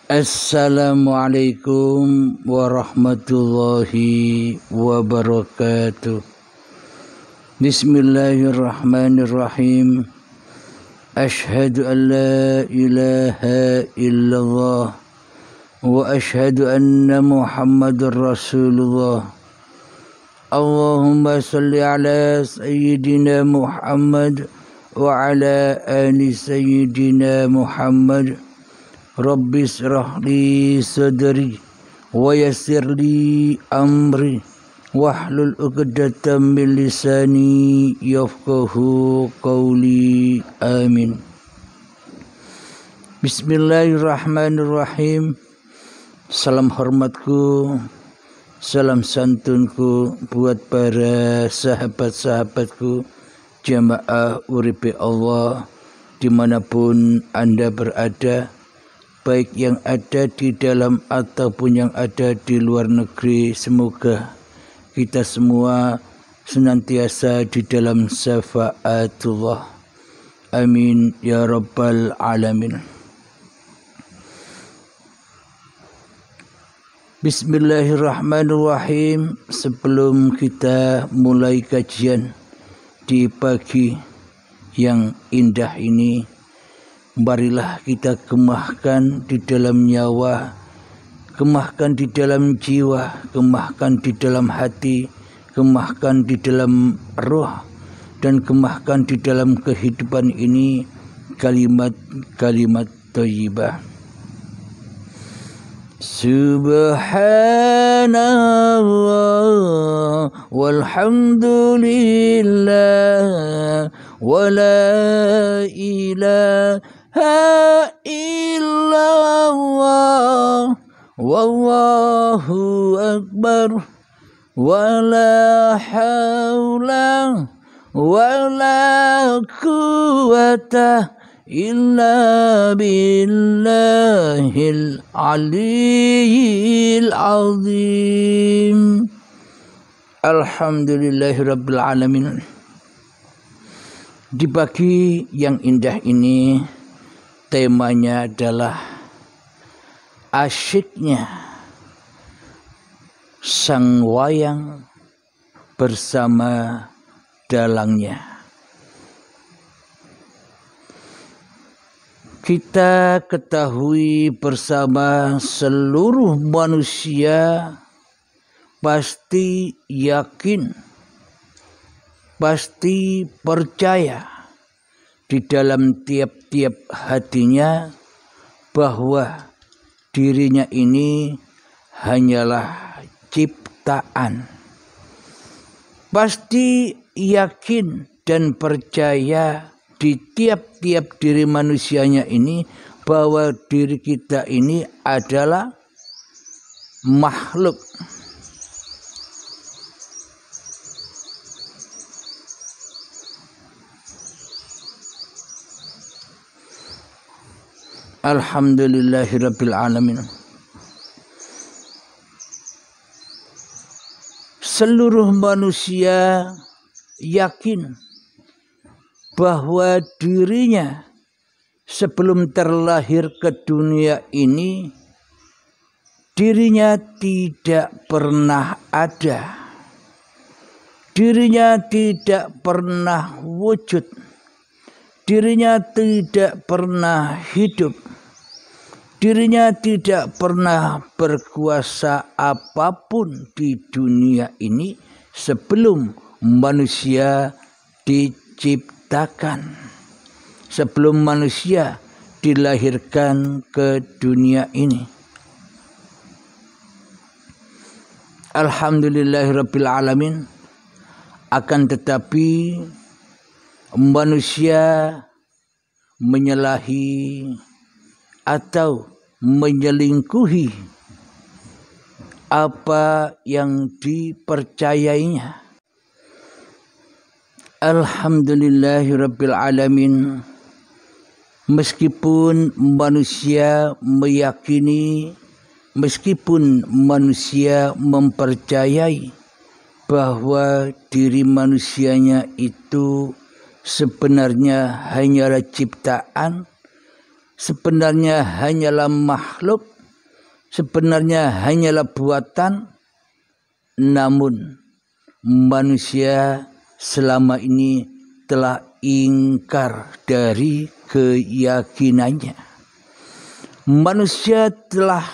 Assalamualaikum warahmatullahi wabarakatuh. Bismillahirrahmanirrahim. Ashhadu an la ilaha illallah wa ashhadu anna Muhammadar Rasulullah. Allahumma salli ala sayyidina Muhammad wa ala ali sayyidina Muhammad. Rabbi shrah li sadri wa yassir li amri wahlul 'uqdatam min lisani yafqahu qawli. Amin. Bismillahirrahmanirrahim. Salam hormatku, salam santunku buat para sahabat-sahabatku jamaah uripe Allah dimanapun Anda berada, baik yang ada di dalam ataupun yang ada di luar negeri. Semoga kita semua senantiasa di dalam syafaatullah. Amin ya rabbal alamin. Bismillahirrahmanirrahim. Sebelum kita mulai kajian di pagi yang indah ini, marilah kita gemahkan di dalam nyawa, gemahkan di dalam jiwa, gemahkan di dalam hati, gemahkan di dalam roh, dan gemahkan di dalam kehidupan ini kalimat-kalimat thayyibah. Subhanallah walhamdulillah wa la ilaha illallah wallahu akbar wa la hawla wa la quwwata illa billahil aliyyil azim. Alhamdulillahirabbil alamin. Di pagi yang indah ini, temanya adalah asyiknya sang wayang bersama dalangnya. Kita ketahui bersama seluruh manusia pasti yakin, pasti percaya di dalam tiap-tiap hatinya bahwa dirinya ini hanyalah ciptaan. Pasti yakin dan percaya di tiap-tiap diri manusianya ini bahwa diri kita ini adalah makhluk. Alhamdulillahirabbil alamin. Seluruh manusia yakin bahwa dirinya sebelum terlahir ke dunia ini, dirinya tidak pernah ada, dirinya tidak pernah wujud, dirinya tidak pernah hidup, dirinya tidak pernah berkuasa apapun di dunia ini sebelum manusia diciptakan, sebelum manusia dilahirkan ke dunia ini. Alhamdulillahirabbil alamin. Akan tetapi manusia menyalahi atau menyelingkuhi apa yang dipercayainya. Alhamdulillahirabbil alamin. Meskipun manusia meyakini, meskipun manusia mempercayai bahwa diri manusianya itu sebenarnya hanyalah ciptaan, sebenarnya hanyalah makhluk, sebenarnya hanyalah buatan, namun manusia selama ini telah ingkar dari keyakinannya. Manusia telah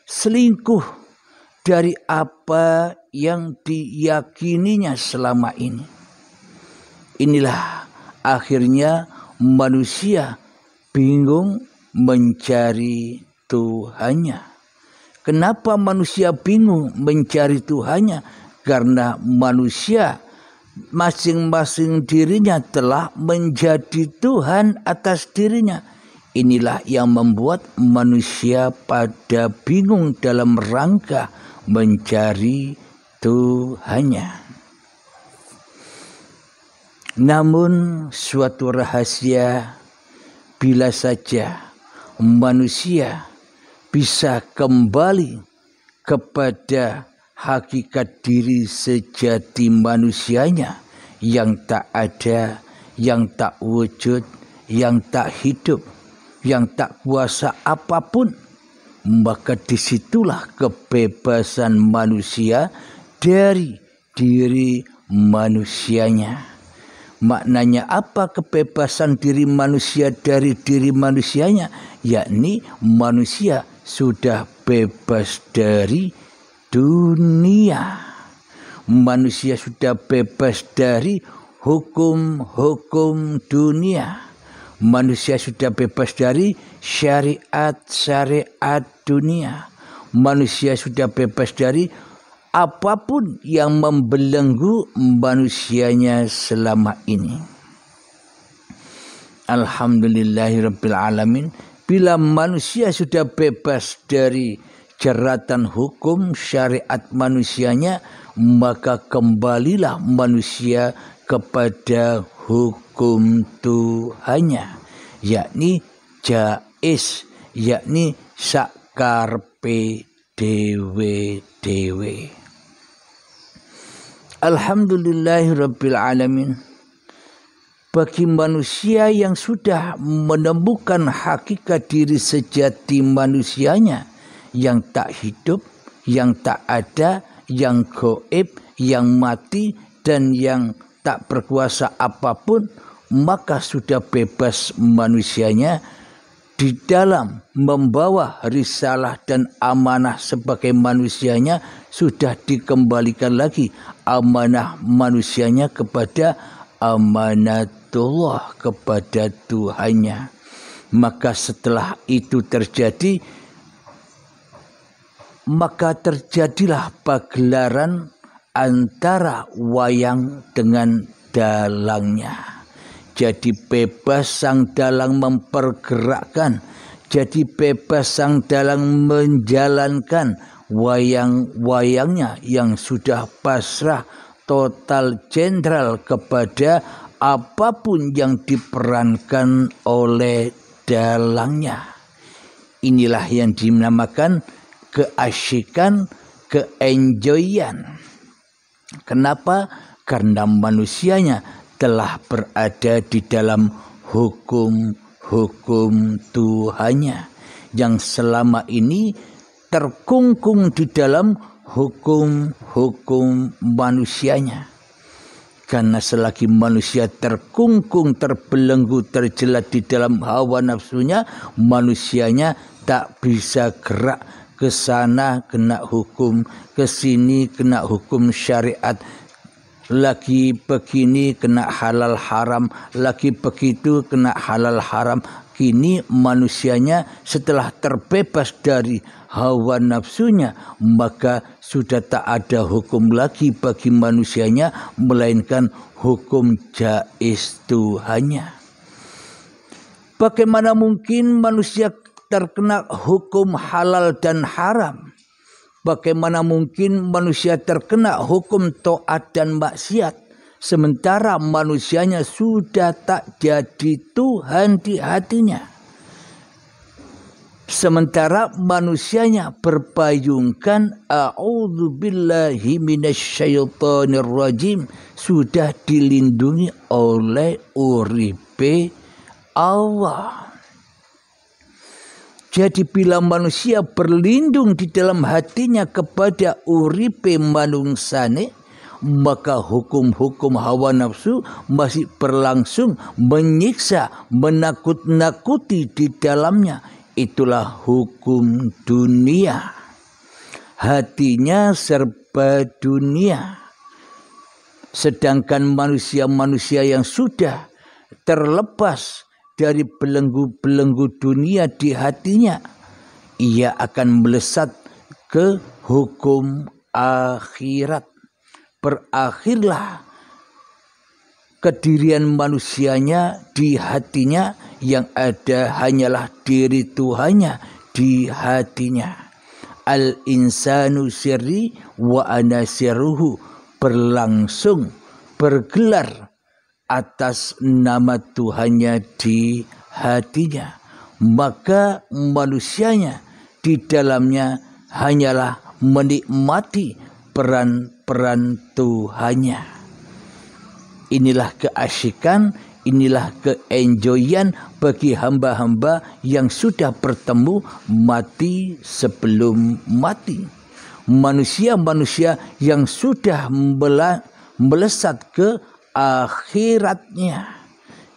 selingkuh dari apa yang diyakininya selama ini. Inilah akhirnya manusia bingung mencari Tuhannya. Kenapa manusia bingung mencari Tuhannya? Karena manusia masing-masing dirinya telah menjadi Tuhan atas dirinya. Inilah yang membuat manusia pada bingung dalam rangka mencari Tuhannya. Namun suatu rahasia, bila saja manusia bisa kembali kepada hakikat diri sejati manusianya yang tak ada, yang tak wujud, yang tak hidup, yang tak kuasa apapun, maka disitulah kebebasan manusia dari diri manusianya. Maknanya apa kebebasan diri manusia dari diri manusianya? Yakni manusia sudah bebas dari dunia. Manusia sudah bebas dari hukum-hukum dunia. Manusia sudah bebas dari syariat-syariat dunia. Manusia sudah bebas dari apapun yang membelenggu manusianya selama ini. Alhamdulillahirabbil alamin. Bila manusia sudah bebas dari jeratan hukum syariat manusianya, maka kembalilah manusia kepada hukum Tuhannya, yakni jais, yakni sakarpe dewe. Alhamdulillahirabbil alamin. Bagi manusia yang sudah menemukan hakikat diri sejati manusianya, yang tak hidup, yang tak ada, yang gaib, yang mati, dan yang tak berkuasa apapun, maka sudah bebas manusianya di dalam membawa risalah dan amanah sebagai manusianya. Sudah dikembalikan lagi amanah manusianya kepada amanatullah, kepada Tuhannya. Maka setelah itu terjadi, maka terjadilah pagelaran antara wayang dengan dalangnya. Jadi bebas sang dalang mempergerakkan, jadi bebas sang dalang menjalankan wayang-wayangnya yang sudah pasrah total jenderal kepada apapun yang diperankan oleh dalangnya. Inilah yang dinamakan keasyikan, keenjoyan. Kenapa? Karena manusianya telah berada di dalam hukum-hukum Tuhannya yang selama ini terkungkung di dalam hukum-hukum manusianya. Karena selagi manusia terkungkung, terbelenggu, terjelat di dalam hawa nafsunya, manusianya tak bisa gerak ke sana kena hukum, ke sini kena hukum syariat, lagi begini kena halal haram, lagi begitu kena halal haram. Kini manusianya setelah terbebas dari hawa nafsunya, maka sudah tak ada hukum lagi bagi manusianya, melainkan hukum jais Tuhannya. Bagaimana mungkin manusia terkena hukum halal dan haram? Bagaimana mungkin manusia terkena hukum taat dan maksiat, sementara manusianya sudah tak jadi Tuhan di hatinya? Sementara manusianya berpayungkan a'udzubillahi minasyaitonirrajim, sudah dilindungi oleh uripe Allah. Jadi bila manusia berlindung di dalam hatinya kepada uripe manungsane, maka hukum-hukum hawa nafsu masih berlangsung menyiksa, menakut-nakuti di dalamnya. Itulah hukum dunia. Hatinya serba dunia. Sedangkan manusia-manusia yang sudah terlepas dari belenggu-belenggu dunia di hatinya, ia akan melesat ke hukum akhirat. Berakhirlah kedirian manusianya di hatinya, yang ada hanyalah diri Tuhannya di hatinya. Al-insanu sirri wa ana sirruhu, berlangsung, bergelar atas nama Tuhannya di hatinya. Maka manusianya di dalamnya hanyalah menikmati peran-peran Tuhannya. Inilah keasyikan, inilah keenjoyan bagi hamba-hamba yang sudah bertemu mati sebelum mati. Manusia-manusia yang sudah melesat ke akhiratnya.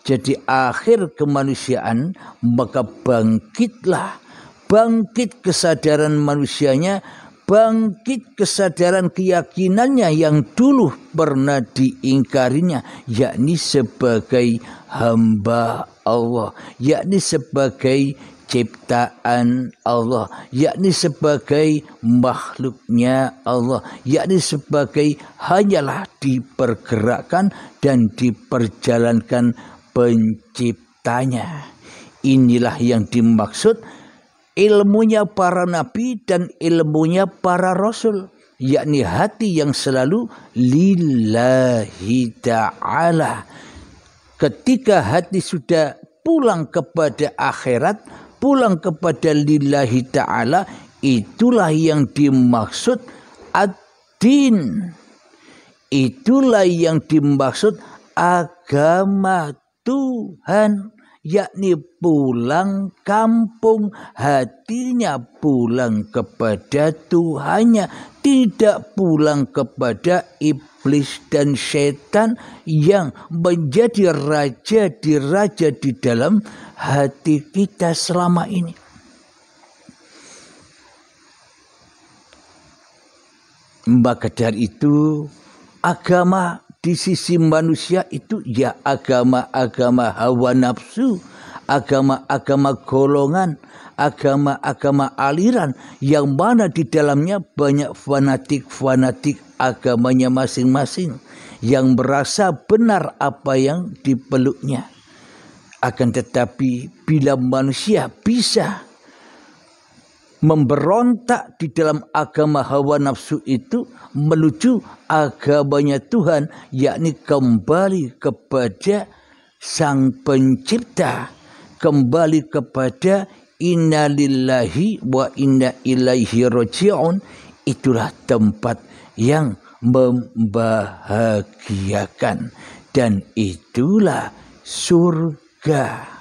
Jadi akhir kemanusiaan, maka bangkitlah, bangkit kesadaran manusianya, bangkit kesadaran keyakinannya yang dulu pernah diingkarinya, yakni sebagai hamba Allah, yakni sebagai ciptaan Allah, yakni sebagai makhluknya Allah, yakni sebagai hanyalah dipergerakkan dan diperjalankan penciptanya. Inilah yang dimaksud ilmunya para nabi dan ilmunya para rasul, yakni hati yang selalu lillahi ta'ala. Ketika hati sudah pulang kepada akhirat, pulang kepada lillahi ta'ala, itulah yang dimaksud ad-din. Itulah yang dimaksud agama Tuhan, yakni pulang kampung, hatinya pulang kepada Tuhannya, tidak pulang kepada iblis dan setan yang menjadi raja di dalam hati kita selama ini. Maka dari itu, agama di sisi manusia itu ya agama-agama hawa nafsu, agama-agama golongan, agama-agama aliran yang mana di dalamnya banyak fanatik-fanatik agamanya masing-masing yang merasa benar apa yang dipeluknya. Akan tetapi bila manusia bisa memberontak di dalam agama hawa nafsu itu menuju agamanya Tuhan, yakni kembali kepada Sang Pencipta, kembali kepada inna lillahi wa inna ilaihi raji'un, itulah tempat yang membahagiakan, dan itulah surga.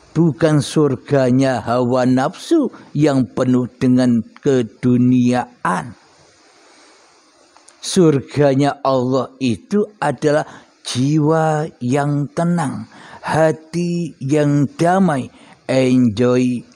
Bukan surganya hawa nafsu yang penuh dengan keduniaan. Surganya Allah itu adalah jiwa yang tenang, hati yang damai, enjoy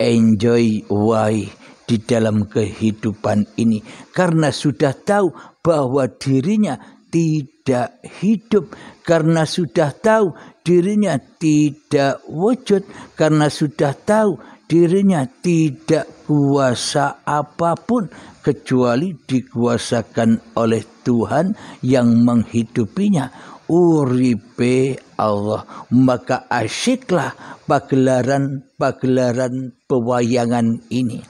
why di dalam kehidupan ini. Karena sudah tahu bahwa dirinya tidak hidup, karena sudah tahu dirinya tidak wujud, karena sudah tahu dirinya tidak kuasa apapun kecuali dikuasakan oleh Tuhan yang menghidupinya, uripe Allah. Maka asyiklah pagelaran pewayangan ini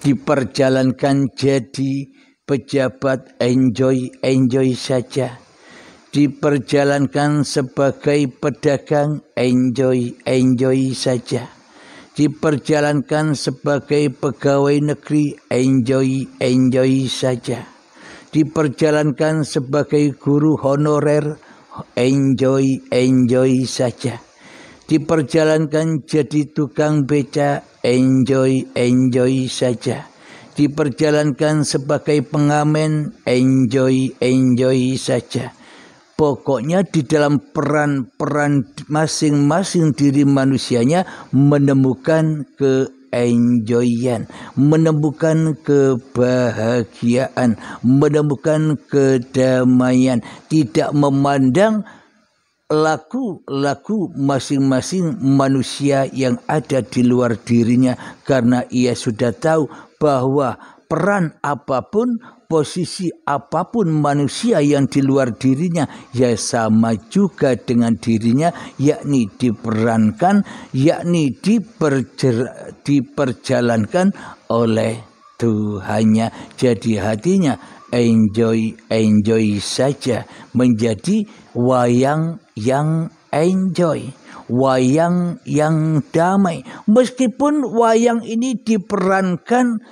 diperjalankan jadi pejabat enjoy saja, diperjalankan sebagai pedagang enjoy saja, diperjalankan sebagai pegawai negeri enjoy saja, diperjalankan sebagai guru honorer enjoy saja, Diperjalankan jadi tukang beca, enjoy saja. Diperjalankan sebagai pengamen, enjoy saja. Pokoknya di dalam peran-peran masing-masing diri manusianya menemukan keenjoyan, menemukan kebahagiaan, menemukan kedamaian, tidak memandang laku masing-masing manusia yang ada di luar dirinya, karena ia sudah tahu bahwa peran apapun, posisi apapun manusia yang di luar dirinya ya sama juga dengan dirinya, yakni diperankan, yakni diperjalankan oleh Tuhannya. Jadi hatinya enjoy saja, menjadi wayang yang enjoy, wayang yang damai. Meskipun wayang ini diperankan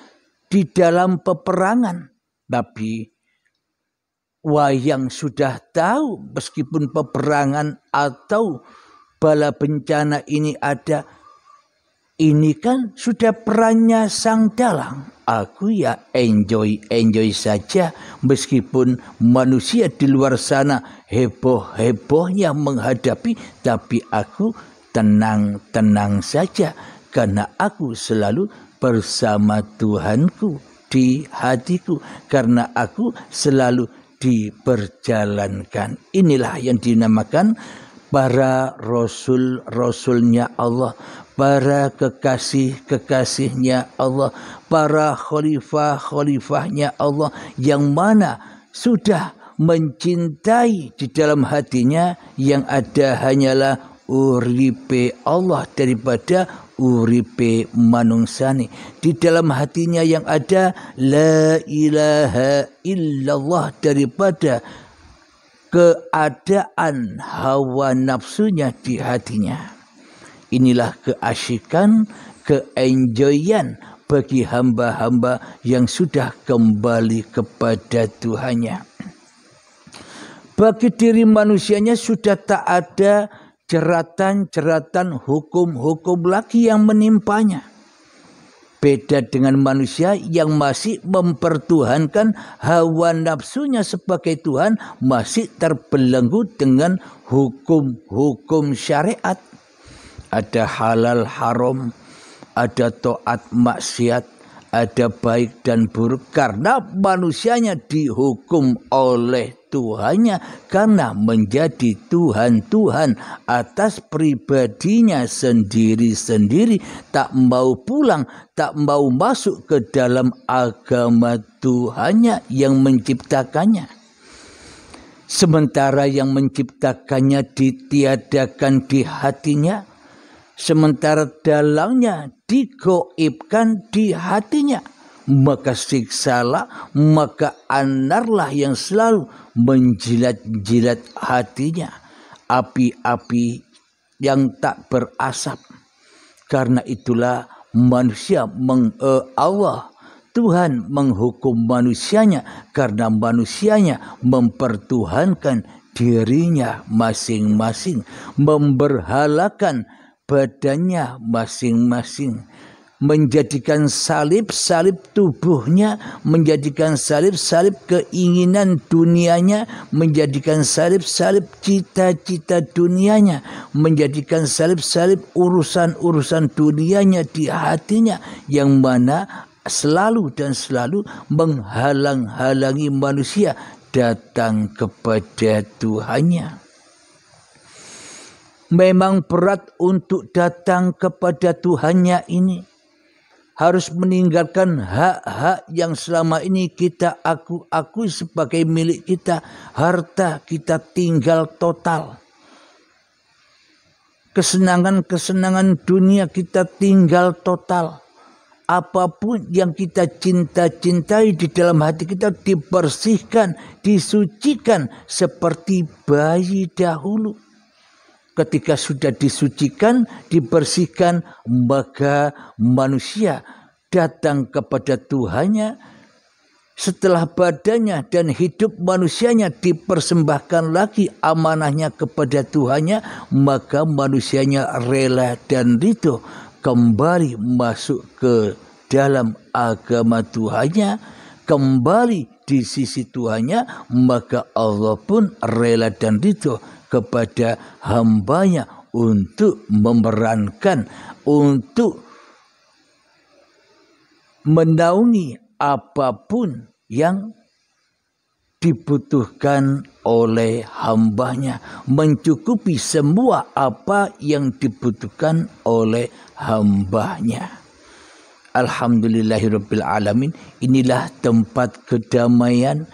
di dalam peperangan, tapi wayang sudah tahu meskipun peperangan atau bala bencana ini ada, ini kan sudah perannya sang dalang. Aku ya enjoy saja, meskipun manusia di luar sana heboh-hebohnya menghadapi, tapi aku tenang saja, karena aku selalu bersama Tuhanku di hatiku, karena aku selalu diperjalankan. Inilah yang dinamakan para rasul-rasulnya Allah, para kekasih-kekasihnya Allah, para khalifah-khalifahnya Allah, yang mana sudah mencintai di dalam hatinya yang ada hanyalah uripe Allah daripada uripe manungsane. Di dalam hatinya yang ada la ilaha illallah daripada keadaan hawa nafsunya di hatinya. Inilah keasyikan, keenjoyan bagi hamba-hamba yang sudah kembali kepada Tuhannya. Bagi diri manusianya sudah tak ada jeratan-jeratan hukum-hukum lagi yang menimpanya. Beda dengan manusia yang masih mempertuhankan hawa nafsunya sebagai Tuhan, masih terbelenggu dengan hukum-hukum syariat. Ada halal haram, ada taat maksiat, ada baik dan buruk, karena manusianya dihukum oleh Tuhannya, karena menjadi Tuhan atas pribadinya sendiri-sendiri, tak mau pulang, tak mau masuk ke dalam agama Tuhannya yang menciptakannya. Sementara yang menciptakannya ditiadakan di hatinya, sementara dalangnya digoibkan di hatinya, maka siksalah, maka anarlah yang selalu menjilat-jilat hatinya, api-api yang tak berasap. Karena itulah manusia Allah, Tuhan menghukum manusianya karena manusianya mempertuhankan dirinya masing-masing, memberhalakan badannya masing-masing, menjadikan salib-salib tubuhnya, menjadikan salib-salib keinginan dunianya, menjadikan salib-salib cita-cita dunianya, menjadikan salib-salib urusan-urusan dunianya di hatinya, yang mana selalu dan selalu menghalang-halangi manusia datang kepada Tuhannya. Memang berat untuk datang kepada Tuhannya ini. Harus meninggalkan hak-hak yang selama ini kita akui sebagai milik kita. Harta kita tinggal total. Kesenangan-kesenangan dunia kita tinggal total. Apapun yang kita cintai di dalam hati kita dibersihkan, disucikan seperti bayi dahulu. Ketika sudah disucikan, dibersihkan, maka manusia datang kepada Tuhannya setelah badannya dan hidup manusianya dipersembahkan lagi amanahnya kepada Tuhannya, maka manusianya rela dan ridho kembali masuk ke dalam agama Tuhannya, kembali di sisi Tuhannya, maka Allah pun rela dan ridho kepada hambanya untuk memerankan, untuk menaungi apapun yang dibutuhkan oleh hambanya, mencukupi semua apa yang dibutuhkan oleh hambanya. Alhamdulillahirabbil alamin. Inilah tempat kedamaian,